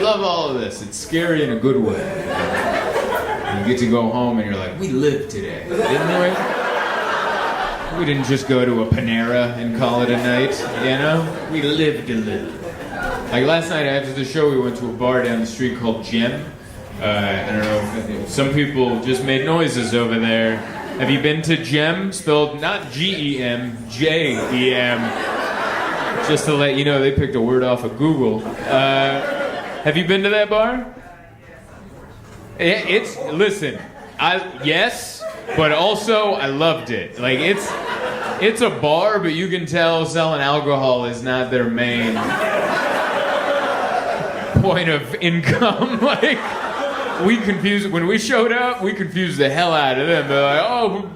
love all of this. It's scary in a good way. And you get to go home and you're like, we lived today, didn't we? We didn't just go to a Panera and call it a night, you know? We lived a little. Like last night after the show, we went to a bar down the street called Gem. I don't know, some people just made noises over there. Have you been to Gem? Spelled not G-E-M, J-E-M. Just to let you know, they picked a word off of Google. Have you been to that bar? Listen, yes, but also I loved it. Like it's a bar, but you can tell selling alcohol is not their main point of income. Like when we showed up, we confused the hell out of them. They're like, oh,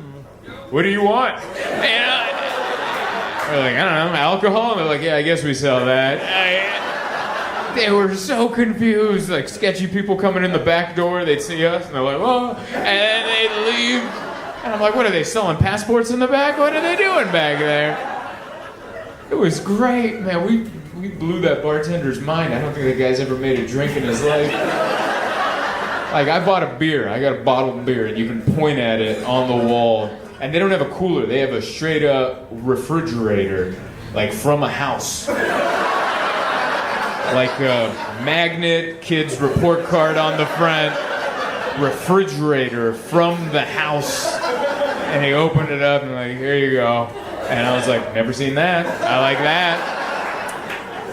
what do you want? And we're like, I don't know, alcohol? And they're like, yeah, I guess we sell that. They were so confused, like sketchy people coming in the back door, they'd see us, and they're like, oh, and then they'd leave. And I'm like, what are they, selling passports in the back? What are they doing back there? It was great, man. We blew that bartender's mind. I don't think that guy's ever made a drink in his life. Like, I bought a beer. I got a bottle of beer, and you can point at it on the wall. And they don't have a cooler. They have a straight-up refrigerator, like from a house. Like a magnet, kid's report card on the front, refrigerator from the house. And he opened it up and like, here you go. And I was like, never seen that. I like that.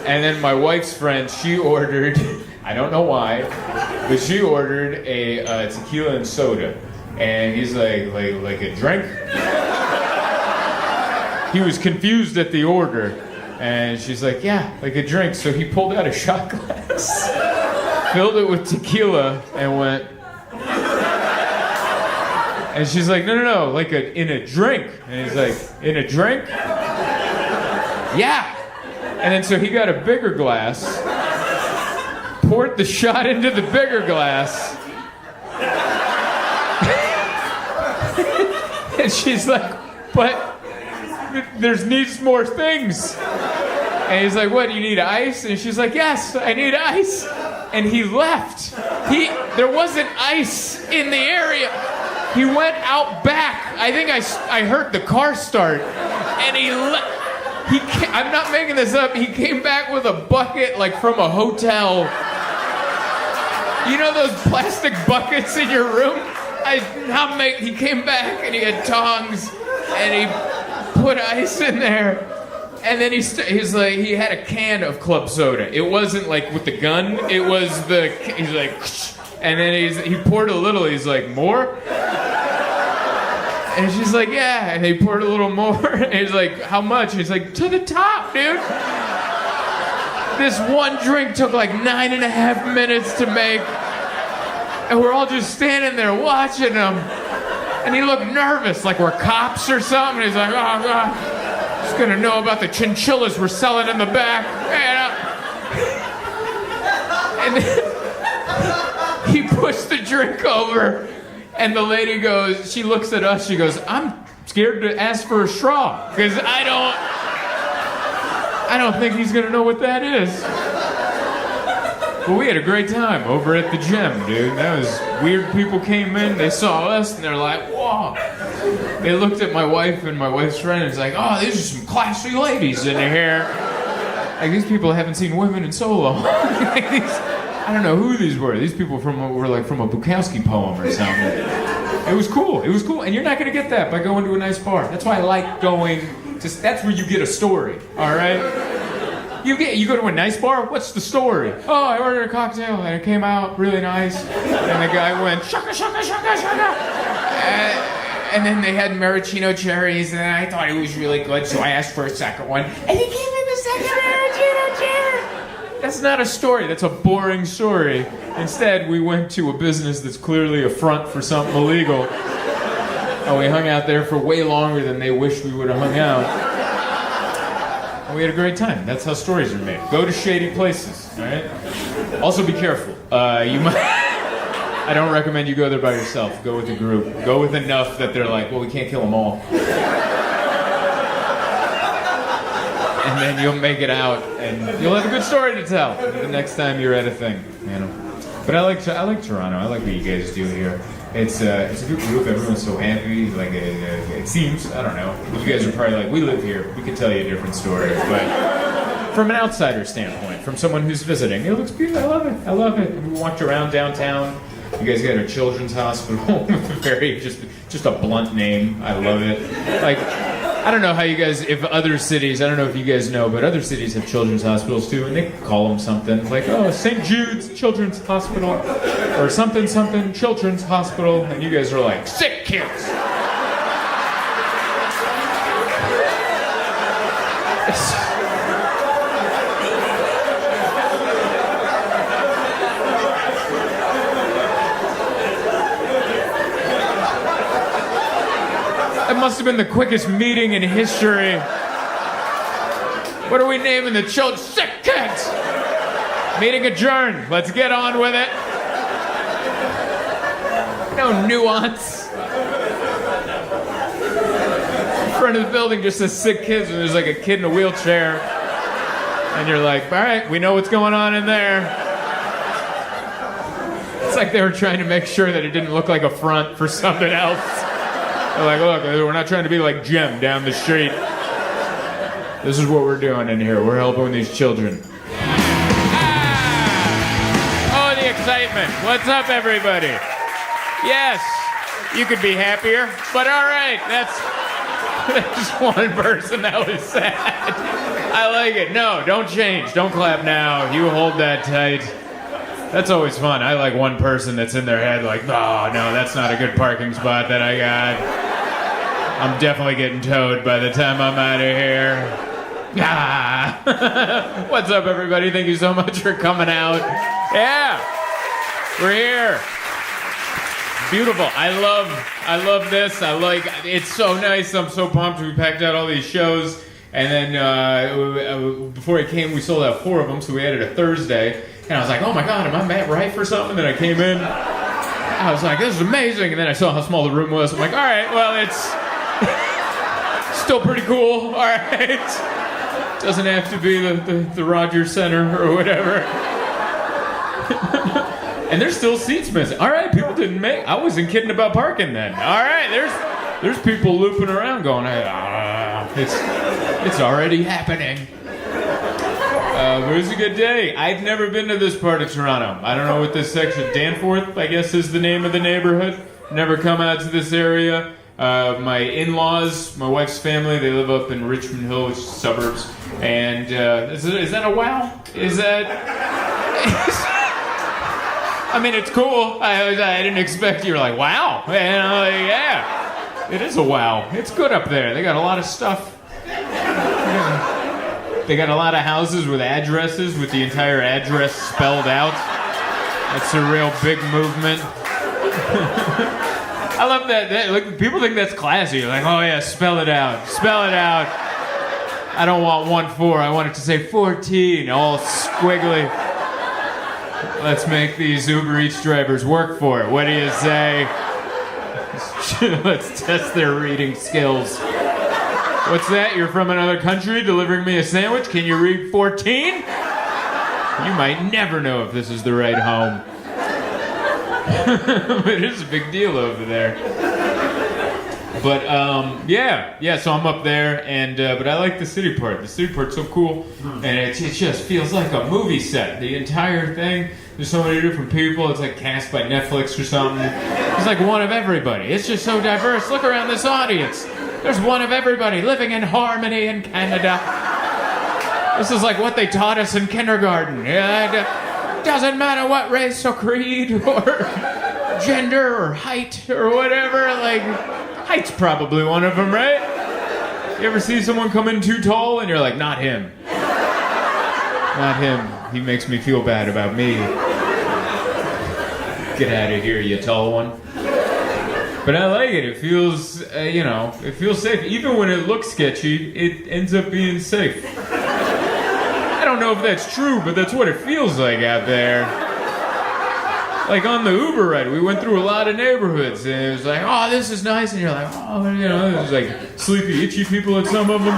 And then my wife's friend, she ordered, I don't know why, but she ordered a tequila and soda. And he's like a drink? He was confused at the order. And she's like, yeah, like a drink. So he pulled out a shot glass, filled it with tequila, and went. And she's like, no, like in a drink. And he's like, in a drink? Yeah. And then so he got a bigger glass, poured the shot into the bigger glass. And she's like, but there's needs more things. And he's like, what, you need ice? And she's like, yes, I need ice. And he left. There wasn't ice in the area. He went out back. I think I heard the car start. And I'm not making this up. He came back with a bucket like from a hotel. You know those plastic buckets in your room? He came back and he had tongs and he put ice in there. And then he's like, he had a can of club soda. It wasn't like with the gun. It was he's like, and then he poured a little. He's like, more? And she's like, yeah. And he poured a little more. And he's like, how much? And he's like, to the top, dude. This one drink took like 9.5 minutes to make. And we're all just standing there watching him. And he looked nervous, like we're cops or something. He's like, oh, God. Just gonna know about the chinchillas we're selling in the back. And then he pushed the drink over, and the lady goes, she looks at us, she goes, I'm scared to ask for a straw, because I don't think he's gonna know what that is. But we had a great time over at the Gem, dude. That was weird. People came in, they saw us, and they're like, whoa. They looked at my wife and my wife's friend and was like, oh, these are some classy ladies in here. Like, these people haven't seen women in so long. I don't know who these were. These people were like from a Bukowski poem or something. It was cool. And you're not going to get that by going to a nice bar. That's why I like going to, that's where you get a story, all right? You go to a nice bar, what's the story? Oh, I ordered a cocktail and it came out really nice. And the guy went, shaka, shaka, shaka, shaka. And then they had maraschino cherries, and I thought it was really good, so I asked for a second one. And he gave me the second maraschino cherry. That's not a story. That's a boring story. Instead, we went to a business that's clearly a front for something illegal. And we hung out there for way longer than they wished we would have hung out. And we had a great time. That's how stories are made. Go to shady places, all right? Also, be careful. I don't recommend you go there by yourself. Go with a group. Go with enough that they're like, well, we can't kill them all. and then you'll make it out, and you'll have a good story to tell the next time you're at a thing, you know. But I like Toronto. I like what you guys do here. It's a good group. Everyone's so happy. Like it seems. I don't know. You guys are probably like, we live here. We could tell you a different story. But from an outsider standpoint, from someone who's visiting, it looks beautiful. I love it. I love it. We walked around downtown. You guys got a children's hospital. Very just a blunt name. I love it. Like, I don't know how you guys, if other cities, I don't know if you guys know, but other cities have children's hospitals too, and they call them something like, oh, St. Jude's Children's Hospital, or something Children's Hospital, and you guys are like, sick kids. That must have been the quickest meeting in history. What are we naming the children? Sick kids! Meeting adjourned. Let's get on with it. No nuance. In front of the building just says sick kids, and there's like a kid in a wheelchair. And you're like, all right, we know what's going on in there. It's like they were trying to make sure that it didn't look like a front for something else. They're like, look, we're not trying to be like Jim down the street. This is what we're doing in here. We're helping these children. Ah! Oh, the excitement. What's up, everybody? Yes, you could be happier, but all right, that's one person that was sad. I like it. No, don't change. Don't clap now. You hold that tight. That's always fun. I like one person that's in their head like, oh, no, that's not a good parking spot that I got. I'm definitely getting towed by the time I'm out of here. Ah. What's up, everybody? Thank you so much for coming out. Yeah, we're here. Beautiful. I love this. It's so nice. I'm so pumped. We packed out all these shows. And then before I came, we sold out 4 of them, so we added a Thursday. And I was like, oh my God, am I Matt Wright for something? And I came in. I was like, this is amazing. And then I saw how small the room was. I'm like, all right, well, it's still pretty cool. All right. Doesn't have to be the Rogers Center or whatever. And there's still seats missing. All right, people didn't make. I wasn't kidding about parking then. All right, there's people looping around going, it's already happening. It was a good day. I've never been to this part of Toronto. I don't know what this section, Danforth, I guess is the name of the neighborhood. Never come out to this area. My in-laws, my wife's family, they live up in Richmond Hill, which is suburbs. And is that a wow? Is that? I mean, it's cool. I didn't expect you were like, wow. And I'm like, yeah, it is a wow. It's good up there. They got a lot of stuff. They got a lot of houses with addresses, with the entire address spelled out. That's a real big movement. I love that. Like, people think that's classy. Like, oh yeah, spell it out. Spell it out. I don't want 1-4. I want it to say 14, all squiggly. Let's make these Uber Eats drivers work for it. What do you say? Let's test their reading skills. What's that? You're from another country delivering me a sandwich? Can you read 14? You might never know if this is the right home. It is a big deal over there. But yeah. So I'm up there, and but I like the city part. The city part's so cool, and it just feels like a movie set. The entire thing. There's so many different people. It's like cast by Netflix or something. It's like one of everybody. It's just so diverse. Look around this audience. There's one of everybody living in harmony in Canada. This is like what they taught us in kindergarten. It doesn't matter what race or creed or gender or height or whatever. Like, height's probably one of them, right? You ever see someone come in too tall and you're like, not him. Not him. He makes me feel bad about me. Get out of here, you tall one. But I like it. It feels, it feels safe. Even when it looks sketchy, it ends up being safe. I don't know if that's true, but that's what it feels like out there. Like on the Uber ride, we went through a lot of neighborhoods, and it was like, oh, this is nice, and you're like, oh, there's like sleepy, itchy people at some of them.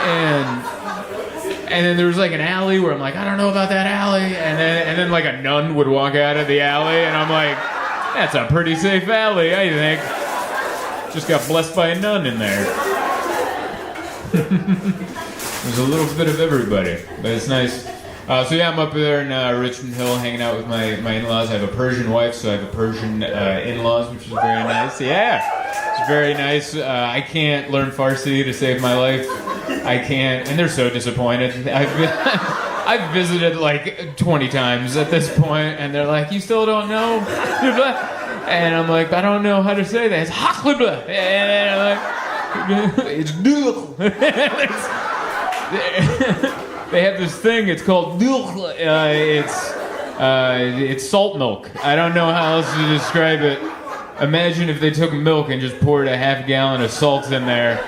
And then there was like an alley where I'm like, I don't know about that alley. And then like a nun would walk out of the alley, and I'm like, that's a pretty safe alley, I think. Just got blessed by a nun in there. There's a little bit of everybody, but it's nice. So yeah, I'm up there in Richmond Hill hanging out with my in-laws. I have a Persian wife, so I have a Persian in-laws, which is very nice. Yeah, it's very nice. I can't learn Farsi to save my life. I can't, and they're so disappointed. I've visited like 20 times at this point, and they're like, you still don't know? And I'm like, I don't know how to say that. It's haklibla. And I'm like, it's dul. They have this thing, it's called dul. It's salt milk. I don't know how else to describe it. Imagine if they took milk and just poured a half gallon of salt in there,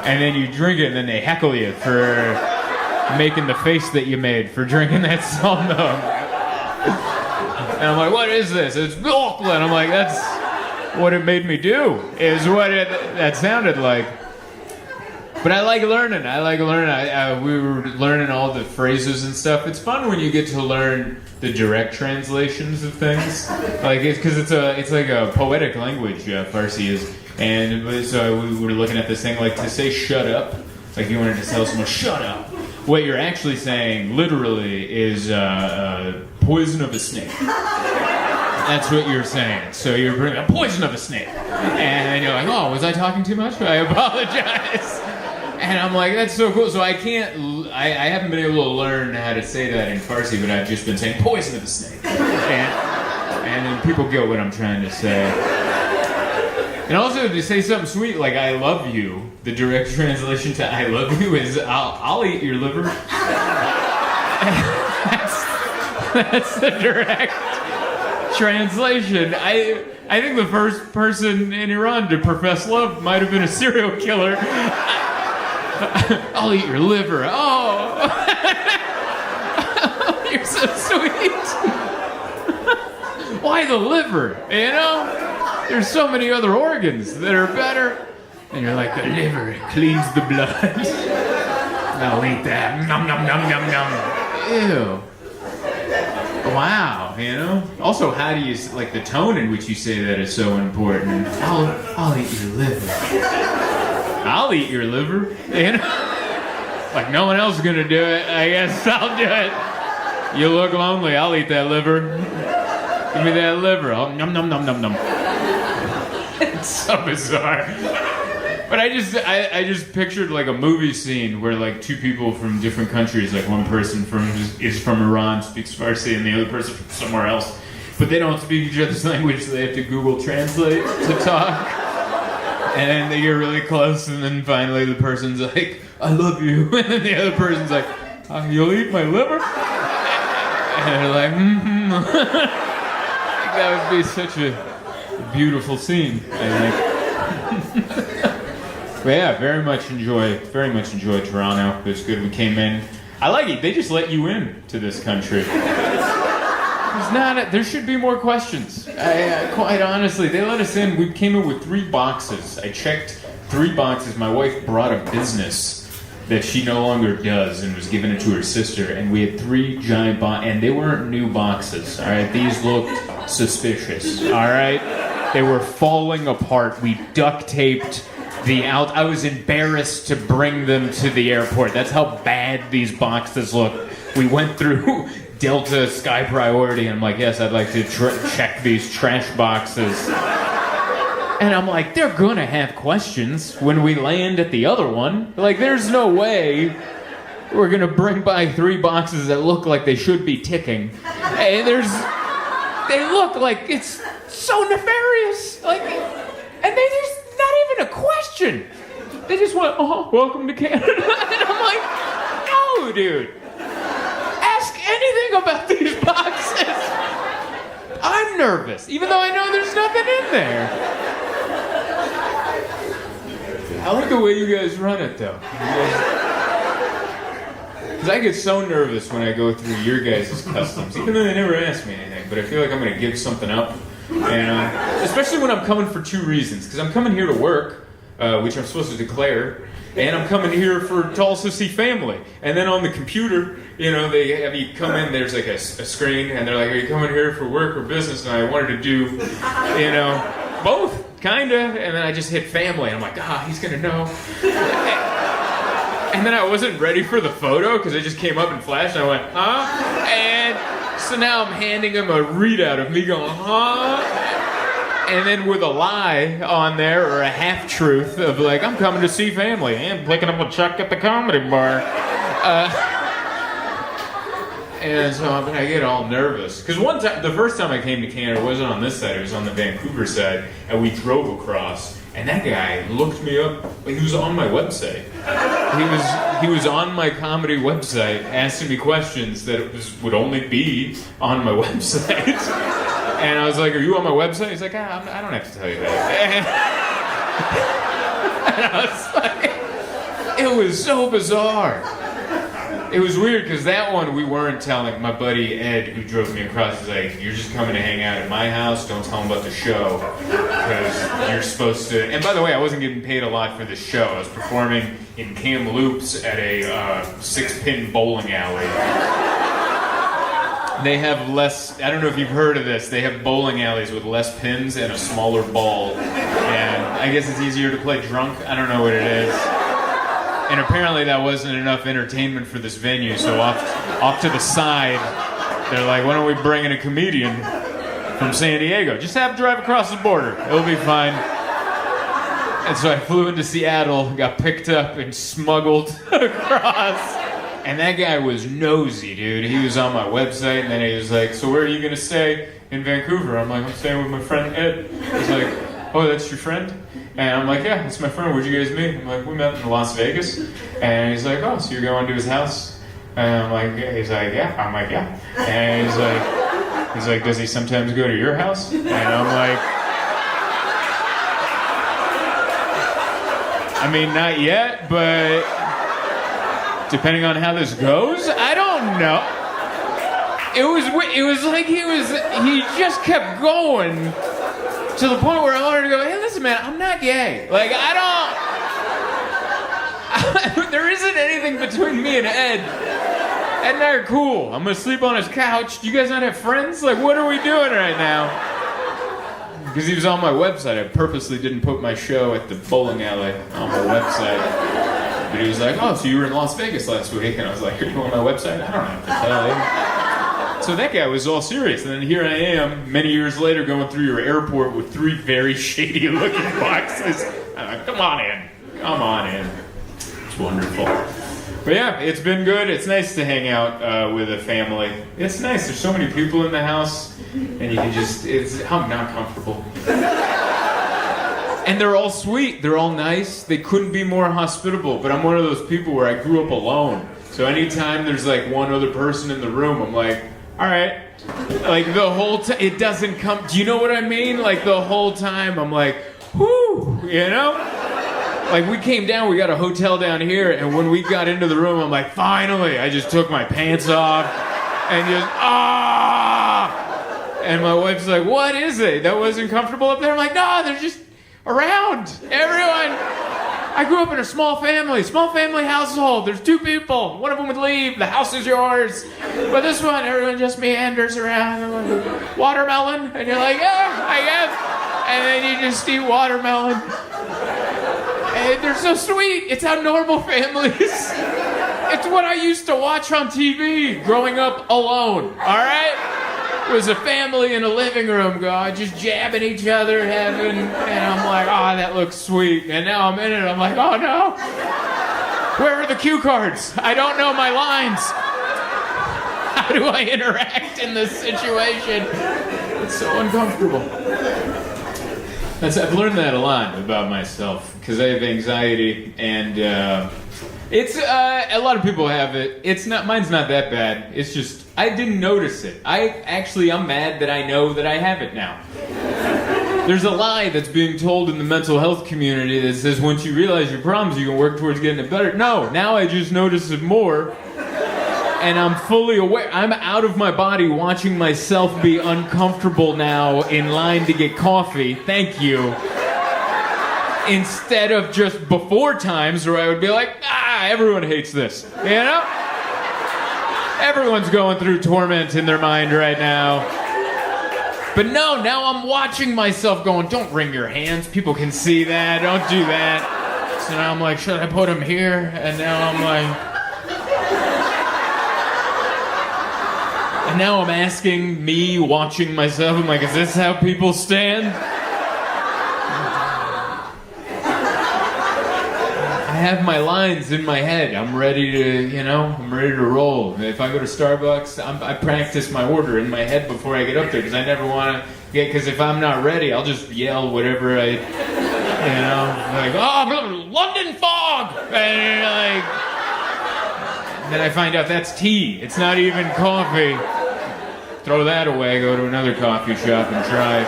and then you drink it, and then they heckle you for making the face that you made for drinking that salt milk. And I'm like, what is this? It's milk. And I'm like, that's what it made me do, is what that sounded like. But I like learning. We were learning all the phrases and stuff. It's fun when you get to learn the direct translations of things, like because it's like a poetic language. Farsi is, and so we were looking at this thing like to say "shut up," like you wanted to tell someone "shut up." What you're actually saying, literally, is poison of a snake. That's what you're saying. So you're bringing a poison of a snake, and you're like, "Oh, was I talking too much? I apologize." And I'm like, that's so cool. So I haven't been able to learn how to say that in Farsi, but I've just been saying poison of the snake. And then people get what I'm trying to say. And also to say something sweet like I love you, the direct translation to I love you is I'll eat your liver. That's the direct translation. I think the first person in Iran to profess love might have been a serial killer. I'll eat your liver. Oh, you're so sweet. Why the liver? You know, there's so many other organs that are better. And you're like, the liver, it cleans the blood. I'll eat that. Nom nom nom nom nom. Ew. Wow, you know. Also, how do you like the tone in which you say that is so important? I'll eat your liver. I'll eat your liver, you know? Like no one else is gonna do it, I guess I'll do it. You look lonely, I'll eat that liver. Give me that liver, I'll nom nom nom nom nom. It's so bizarre. But I just pictured like a movie scene where like two people from different countries, like one person is from Iran, speaks Farsi, and the other person from somewhere else. But they don't speak each other's language, so they have to Google Translate to talk. And then they get really close, and then finally the person's like, I love you. And then the other person's like, you'll eat my liver? And they're like, mm-hmm. I think that would be such a beautiful scene, I think. But yeah, very much enjoy Toronto. It was good. We came in. I like it. They just let you in to this country. There should be more questions. Quite honestly, they let us in. We came in with 3 boxes. I checked 3 boxes. My wife brought a business that she no longer does and was giving it to her sister. And we had 3 giant boxes. And they weren't new boxes, all right? These looked suspicious, all right? They were falling apart. We duct taped I was embarrassed to bring them to the airport. That's how bad these boxes look. We went through Delta Sky Priority, and I'm like, yes, I'd like to check these trash boxes. And I'm like, they're gonna have questions when we land at the other one. Like, there's no way we're gonna bring by 3 boxes that look like they should be ticking. And they look like it's so nefarious. Like, and there's not even a question. They just went, welcome to Canada. And I'm like, no, dude. Ask anything about these boxes. I'm nervous, even though I know there's nothing in there. I like the way you guys run it, though. Because I get so nervous when I go through your guys' customs, even though they never ask me anything, but I feel like I'm going to give something up. And especially when I'm coming for 2 reasons. Because I'm coming here to work, which I'm supposed to declare. And I'm coming here to also see family. And then on the computer, they have you come in, there's like a screen, and they're like, are you coming here for work or business? And I wanted to do, both, kinda. And then I just hit family, and I'm like, he's gonna know. And then I wasn't ready for the photo, because it just came up and flashed, and I went, huh? And so now I'm handing him a readout of me going, huh? And then with a lie on there, or a half-truth of like, I'm coming to see family and picking up a check at the comedy bar. And so I get all nervous. Because the first time I came to Canada, it wasn't on this side, it was on the Vancouver side, and we drove across, and that guy looked me up, he was on my website. He was on my comedy website asking me questions that would only be on my website. And I was like, are you on my website? He's like, I don't have to tell you that. And I was like, it was so bizarre. It was weird because that one we weren't telling. My buddy Ed, who drove me across, was like, you're just coming to hang out at my house. Don't tell him about the show because you're supposed to. And by the way, I wasn't getting paid a lot for this show. I was performing in Kamloops at a 6-pin bowling alley. They have less, I don't know if you've heard of this, they have bowling alleys with less pins and a smaller ball. And I guess it's easier to play drunk. I don't know what it is. And apparently that wasn't enough entertainment for this venue, so off to the side, they're like, why don't we bring in a comedian from San Diego? Just have him drive across the border. It'll be fine. And so I flew into Seattle, got picked up and smuggled across. And that guy was nosy, dude. He was on my website, and then he was like, so where are you going to stay in Vancouver? I'm like, I'm staying with my friend Ed. He's like, oh, that's your friend? And I'm like, yeah, that's my friend. Where'd you guys meet? I'm like, we met in Las Vegas. And he's like, oh, so you're going to his house? And I'm like, yeah. He's like, yeah. I'm like, yeah. And he's like, does he sometimes go to your house? And I'm like, I mean, not yet, but depending on how this goes, I don't know. It was like he just kept going to the point where I wanted to go, hey, listen, man, I'm not gay. Like, there isn't anything between me and Ed. Ed and I are cool. I'm gonna sleep on his couch. Do you guys not have friends? Like, what are we doing right now? Because he was on my website. I purposely didn't put my show at the bowling alley on my website. But he was like, oh, so you were in Las Vegas last week? And I was like, are you on my website? I don't have to tell you. So that guy was all serious. And then here I am, many years later, going through your airport with 3 very shady-looking boxes. I'm like, come on in. Come on in. It's wonderful. But yeah, it's been good. It's nice to hang out with a family. It's nice. There's so many people in the house, and you can I'm not comfortable. And they're all sweet. They're all nice. They couldn't be more hospitable. But I'm one of those people where I grew up alone. So anytime there's like one other person in the room, I'm like, all right. Like the whole time, it doesn't come. Do you know what I mean? Like the whole time, I'm like, whoo, you know? Like we came down, we got a hotel down here, and when we got into the room, I'm like, finally, I just took my pants off and just, And my wife's like, what is it? That wasn't comfortable up there? I'm like, no, they're just around. Everyone. I grew up in a small family household. There's 2 people. One of them would leave. The house is yours. But this one, everyone just meanders around. I'm like, watermelon? And you're like, yeah, I guess. And then you just eat watermelon. And they're so sweet. It's how normal families. It's what I used to watch on TV growing up alone. All right? It was a family in a living room, just jabbing each other, and I'm like, oh, that looks sweet. And now I'm in it, I'm like, oh no. Where are the cue cards? I don't know my lines. How do I interact in this situation? It's so uncomfortable. I've learned that a lot about myself, because I have anxiety, and it's a lot of people have it. Mine's not that bad. It's just I didn't notice it. I'm mad that I know that I have it now. There's a lie that's being told in the mental health community that says once you realize your problems, you can work towards getting it better. No, now I just notice it more, and I'm fully aware. I'm out of my body watching myself be uncomfortable now in line to get coffee. Thank you. Instead of just before times where I would be like, everyone hates this, you know? Everyone's going through torment in their mind right now. But no, now I'm watching myself going, don't wring your hands. People can see that. Don't do that. So now I'm like, should I put them here? And now I'm like... And now I'm asking me, watching myself, I'm like, is this how people stand? I have my lines in my head. I'm ready to, I'm ready to roll. If I go to Starbucks, I practice my order in my head before I get up there because I never want to get, because if I'm not ready, I'll just yell whatever like, oh, London fog! And then I find out that's tea. It's not even coffee. Throw that away, go to another coffee shop and try.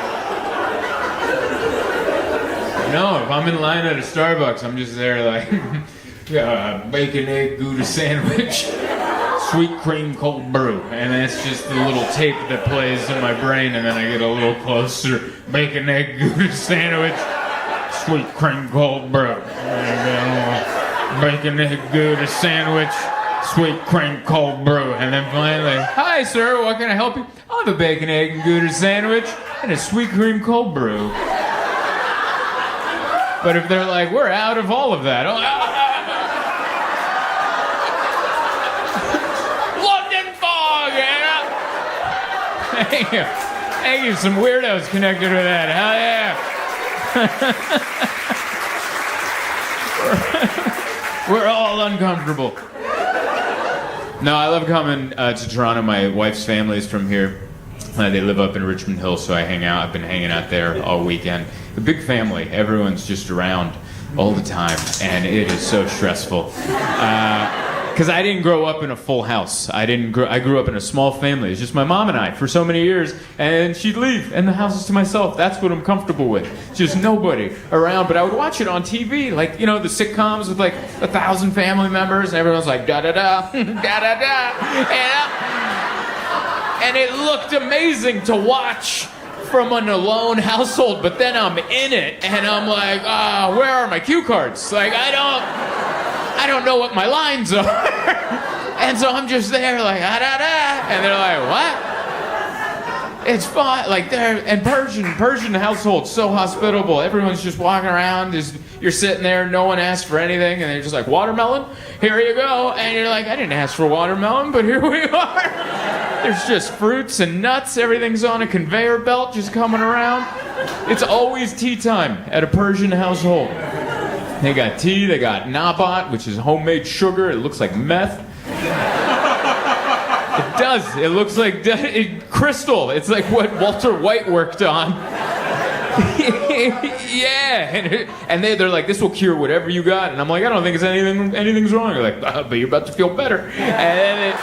No, if I'm in line at a Starbucks, I'm just there like, bacon, egg, Gouda sandwich, sweet cream, cold brew. And that's just the little tape that plays in my brain, and then I get a little closer. Bacon, egg, Gouda sandwich, sweet cream, cold brew. Bacon, egg, Gouda sandwich, sweet cream, cold brew. And then finally, hi sir, what can I help you? I'll have a bacon, egg, and Gouda sandwich and a sweet cream, cold brew. But if they're like, we're out of all of that. London fog, Thank you. Thank you. Some weirdos connected with that. Hell yeah. We're all uncomfortable. No, I love coming to Toronto. My wife's family is from here. They live up in Richmond Hill, so I hang out. I've been hanging out there all weekend. A big family. Everyone's just around all the time, and it is so stressful. Because I didn't grow up in a full house. I grew up in a small family. It's just my mom and I for so many years, and she'd leave, and the house is to myself. That's what I'm comfortable with. Just nobody around. But I would watch it on TV, like, the sitcoms with like 1,000 family members, and everyone's like da-da-da, da-da-da, and it looked amazing to watch from an alone household, but then I'm in it, and I'm like, where are my cue cards? Like, I don't know what my lines are. And so I'm just there like, da-da-da, and they're like, what? It's fun. Like, and Persian household, so hospitable. Everyone's just walking around, you're sitting there, no one asks for anything, and they're just like, watermelon? Here you go. And you're like, I didn't ask for watermelon, but here we are. There's just fruits and nuts. Everything's on a conveyor belt just coming around. It's always tea time at a Persian household. They got tea, they got nabat, which is homemade sugar. It looks like meth. It does. It looks like crystal. It's like what Walter White worked on. Yeah. And they're like, this will cure whatever you got. And I'm like, I don't think anything's wrong. They're like, but you're about to feel better. And then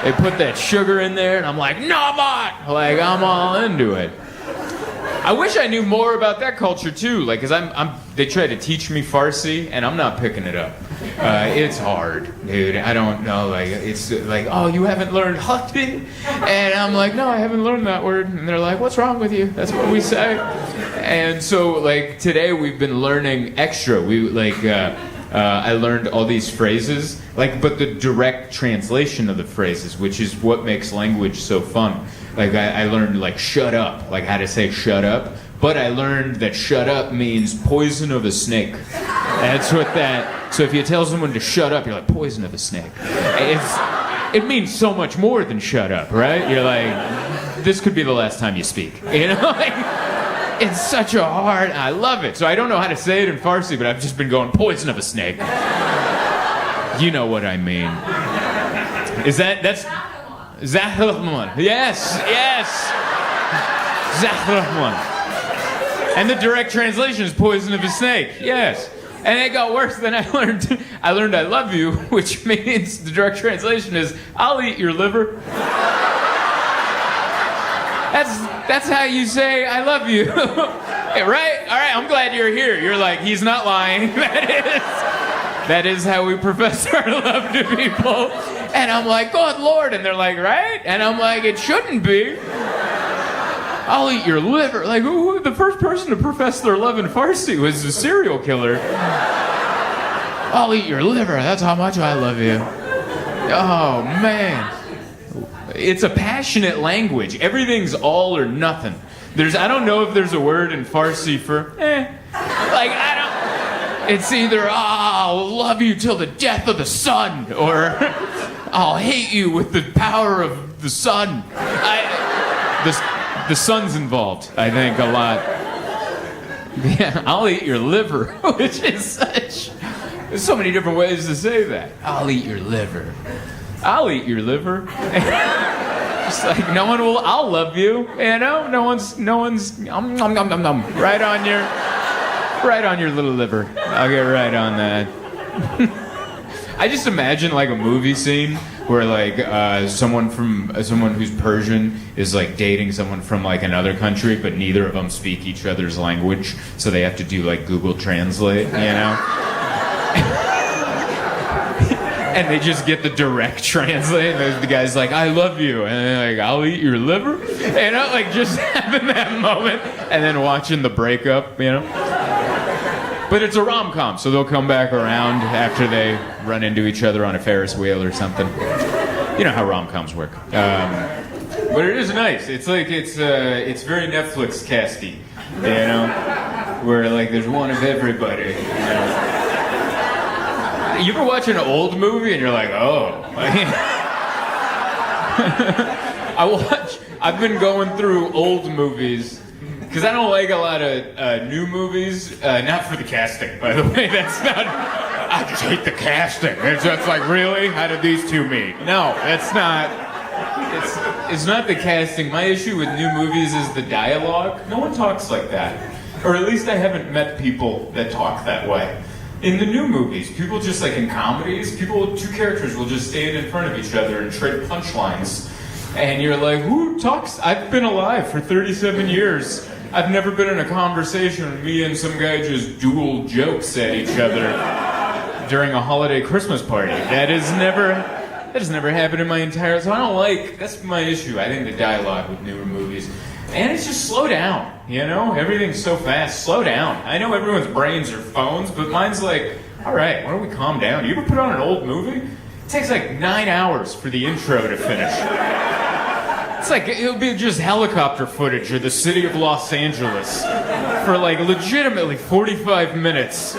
they put that sugar in there, and I'm like, nabat! Like, I'm all into it. I wish I knew more about that culture too, like, cause they try to teach me Farsi, and I'm not picking it up. It's hard, dude. I don't know, like, it's like, oh, you haven't learned hati? And I'm like, no, I haven't learned that word. And they're like, what's wrong with you? That's what we say. And so, like, today we've been learning extra. I learned all these phrases, but the direct translation of the phrases, which is what makes language so fun. Like, I learned, shut up, how to say shut up. But I learned that shut up means poison of a snake. That's what so if you tell someone to shut up, you're like, poison of a snake. It means so much more than shut up, right? You're like, this could be the last time you speak. It's such a hard, I love it. So I don't know how to say it in Farsi, but I've just been going, poison of a snake. You know what I mean. That's Zahrahman. Yes. Zahrahman. And the direct translation is poison of a snake. Yes. And it got worse than I learned. I learned I love you, which means the direct translation is, I'll eat your liver. That's how you say I love you. Right? All right, I'm glad you're here. You're like, he's not lying. That is how we profess our love to people. And I'm like, God Lord. And they're like, right? And I'm like, it shouldn't be. I'll eat your liver. Like, the first person to profess their love in Farsi was a serial killer. I'll eat your liver. That's how much I love you. Oh, man. It's a passionate language. Everything's all or nothing. I don't know if there's a word in Farsi for Like, it's either, I'll love you till the death of the sun, or I'll hate you with the power of the sun. The sun's involved, I think, a lot. Yeah, I'll eat your liver, which is there's so many different ways to say that. I'll eat your liver. I'll eat your liver. It's like I'll love you, no one's, right on your little liver. I'll get right on that. I just imagine like a movie scene where like someone who's Persian is like dating someone from like another country, but neither of them speak each other's language, so they have to do like Google Translate, And they just get the direct translate, and the guy's like, I love you, and they're like, I'll eat your liver, like just having that moment, and then watching the breakup, But it's a rom-com, so they'll come back around after they run into each other on a Ferris wheel or something. You know how rom-coms work. But it is nice. It's like, it's very Netflix casty, where like there's one of everybody, You ever watch an old movie and you're like, oh. I've been going through old movies because I don't like a lot of new movies. Not for the casting, by the way. That's not. I just hate the casting. It's just like, really? How did these two meet? No, that's not. It's not the casting. My issue with new movies is the dialogue. No one talks like that, or at least I haven't met people that talk that way. In the new movies, people just like in comedies, two characters will just stand in front of each other and trade punchlines. And you're like, who talks? I've been alive for 37 years. I've never been in a conversation with me and some guy just duel jokes at each other during a holiday Christmas party. That has never happened in my entire, so I don't like, that's my issue. I think the dialogue with newer movies. And it's just slow down, Everything's so fast. Slow down. I know everyone's brains are phones, but mine's like, all right, why don't we calm down? You ever put on an old movie? It takes like 9 hours for the intro to finish. It's like, it'll be just helicopter footage of the city of Los Angeles for like legitimately 45 minutes.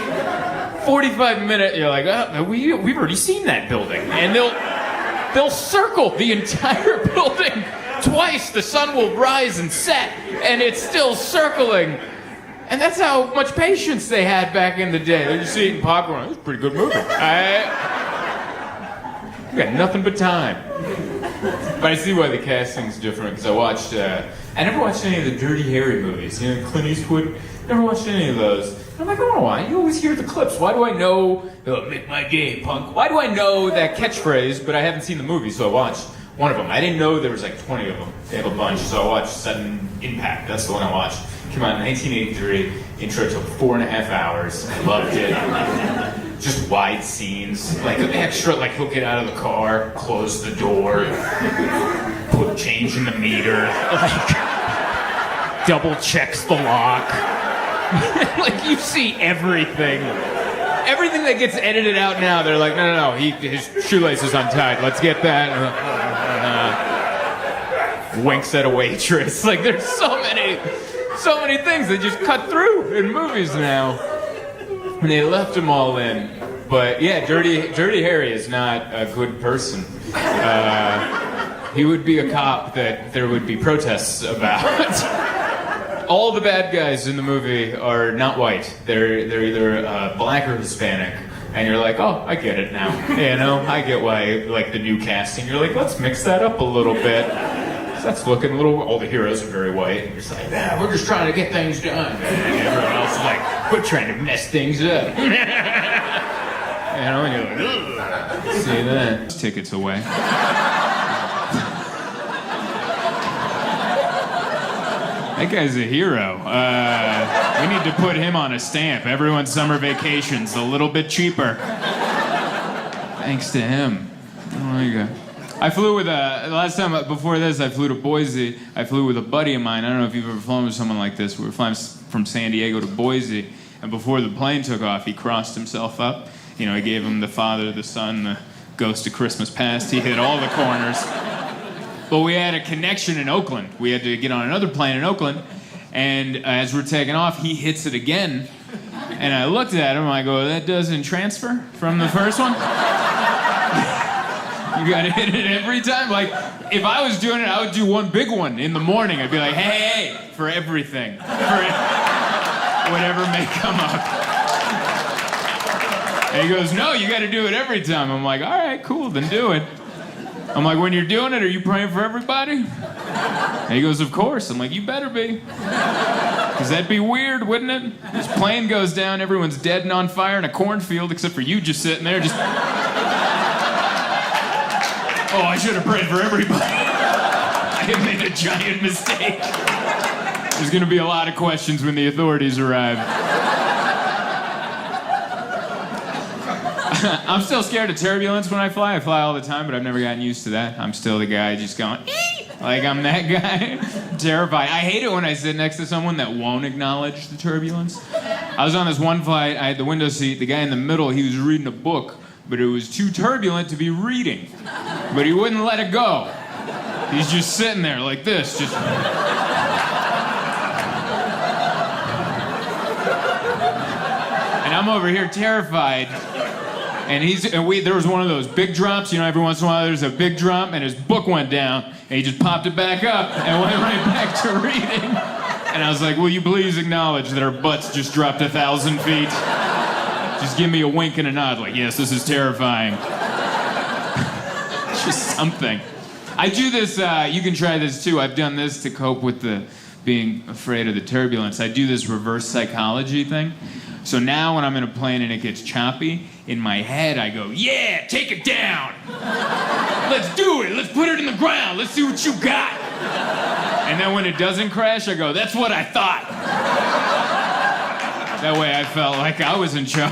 45 minutes, you're like, oh, we've already seen that building. And they'll circle the entire building. Twice the sun will rise and set, and it's still circling. And that's how much patience they had back in the day. They're just eating popcorn. It was a pretty good movie. We got nothing but time. But I see why the casting's different, because I never watched any of the Dirty Harry movies. Clint Eastwood, never watched any of those. I'm like, I don't know why. You always hear the clips. Why do I know, make my game, punk? Why do I know that catchphrase, but I haven't seen the movie, so I watched one of them. I didn't know there was like 20 of them. They have a bunch, so I watched Sudden Impact. That's the one I watched. Came out in 1983. Intro took 4.5 hours. I loved it. Just wide scenes, like extra, like he'll get out of the car, close the door, put change in the meter, like double checks the lock. Like you see everything. Everything that gets edited out now, they're like, no, his shoelace is untied. Let's get that. Winks at a waitress. Like there's so many things they just cut through in movies now. And they left them all in. But yeah, Dirty Harry is not a good person. He would be a cop that there would be protests about. All the bad guys in the movie are not white. They're either black or Hispanic. And you're like, oh, I get it now. I get why, like, the new casting. You're like, let's mix that up a little bit. That's looking a little, all the heroes are very white. You're just like, we're just trying to get things done. And everyone else is like, we're trying to mess things up. And you're like, ugh. See that? Tickets away. That guy's a hero. We need to put him on a stamp. Everyone's summer vacation's a little bit cheaper. Thanks to him. Oh my God. I flew with last time before this, I flew to Boise. I flew with a buddy of mine. I don't know if you've ever flown with someone like this. We were flying from San Diego to Boise, and before the plane took off, he crossed himself up. You know, he gave him the Father, the Son, the Ghost of Christmas Past. He hit all the corners. But we had a connection in Oakland. We had to get on another plane in Oakland, and as we're taking off, he hits it again. And I looked at him, I go, that doesn't transfer from the first one? You gotta hit it every time? Like, if I was doing it, I would do one big one in the morning. I'd be like, hey, for everything. For whatever may come up. And he goes, no, you gotta do it every time. I'm like, all right, cool, then do it. I'm like, when you're doing it, are you praying for everybody? And he goes, of course. I'm like, you better be. Because that'd be weird, wouldn't it? This plane goes down, everyone's dead and on fire in a cornfield, except for you just sitting there, just... Oh, I should have prayed for everybody. I have made a giant mistake. There's gonna be a lot of questions when the authorities arrive. I'm still scared of turbulence when I fly. I fly all the time, but I've never gotten used to that. I'm still the guy just going, like I'm that guy. Terrified. I hate it when I sit next to someone that won't acknowledge the turbulence. I was on this one flight, I had the window seat. The guy in the middle, he was reading a book, but it was too turbulent to be reading. But he wouldn't let it go. He's just sitting there like this, just... And I'm over here terrified. And there was one of those big drops, you know, every once in a while there's a big drop, and his book went down, and he just popped it back up and went right back to reading. And I was like, will you please acknowledge that our butts just dropped 1,000 feet? Just give me a wink and a nod, like, yes, this is terrifying. Just something. I do this, you can try this too. I've done this to cope with being afraid of the turbulence. I do this reverse psychology thing. So now when I'm in a plane and it gets choppy, in my head I go, yeah, take it down. Let's do it. Let's put it in the ground. Let's see what you got. And then when it doesn't crash, I go, that's what I thought. That way I felt like I was in charge.